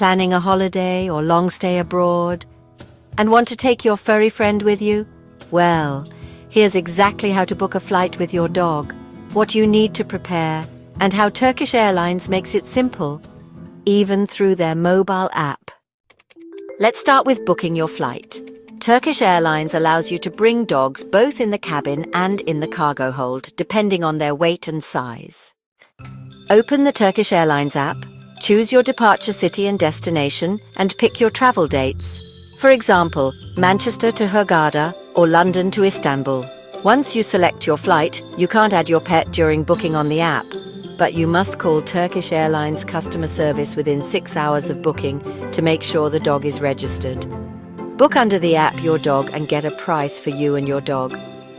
Planning a holiday or long stay abroad? And want to take your furry friend with you? Well, here's exactly how to book a flight with your dog, what you need to prepare, and how Turkish Airlines makes it simple, even through their mobile app. Let's start with booking your flight. Turkish Airlines allows you to bring dogs both in the cabin and in the cargo hold, depending on their weight and size. Open the Turkish Airlines app, choose your departure city and destination, and pick your travel dates. For example, Manchester to Hurghada or London to Istanbul. Once you select your flight, you can't add your pet during booking on the app, but you must call Turkish Airlines customer service within 6 hours of booking to make sure the dog is registered. Book under the app your dog and get a price for you and your dog.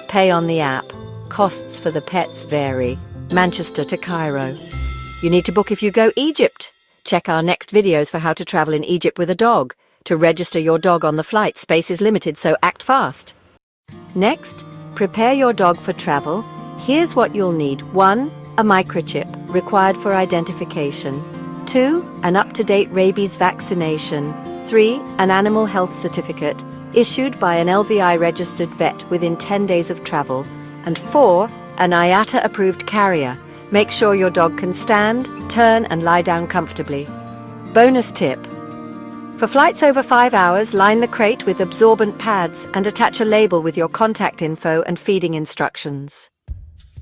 Pay on the app. Costs for the pets vary. Manchester to Cairo. You need to book if you go Egypt. Check our next videos for how to travel in Egypt with a dog. To register your dog on the flight, space is limited, so act fast. Next, prepare your dog for travel. Here's what you'll need. 1. A microchip, required for identification. 2. An up-to-date rabies vaccination. 3. An animal health certificate, issued by an LVI-registered vet within 10 days of travel. And 4. An IATA-approved carrier. Make sure your dog can stand, turn, and lie down comfortably. Bonus tip. For flights over 5 hours, line the crate with absorbent pads and attach a label with your contact info and feeding instructions.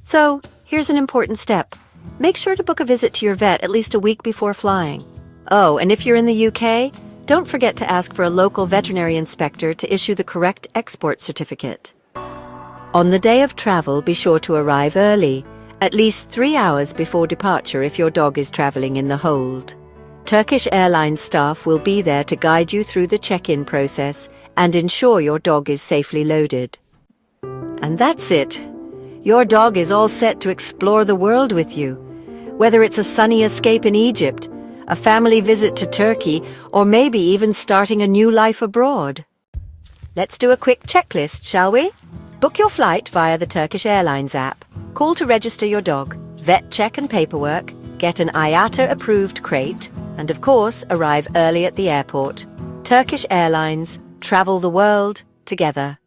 So, here's an important step. Make sure to book a visit to your vet at least a week before flying. Oh, and if you're in the UK, don't forget to ask for a local veterinary inspector to issue the correct export certificate. On the day of travel, be sure to arrive early, at least 3 hours before departure if your dog is traveling in the hold. Turkish Airlines staff will be there to guide you through the check-in process and ensure your dog is safely loaded. And that's it. Your dog is all set to explore the world with you. Whether it's a sunny escape in Egypt, a family visit to Turkey, or maybe even starting a new life abroad. Let's do a quick checklist, shall we? Book your flight via the Turkish Airlines app. Call to register your dog, vet check and paperwork, get an IATA-approved crate, and of course, arrive early at the airport. Turkish Airlines, travel the world together.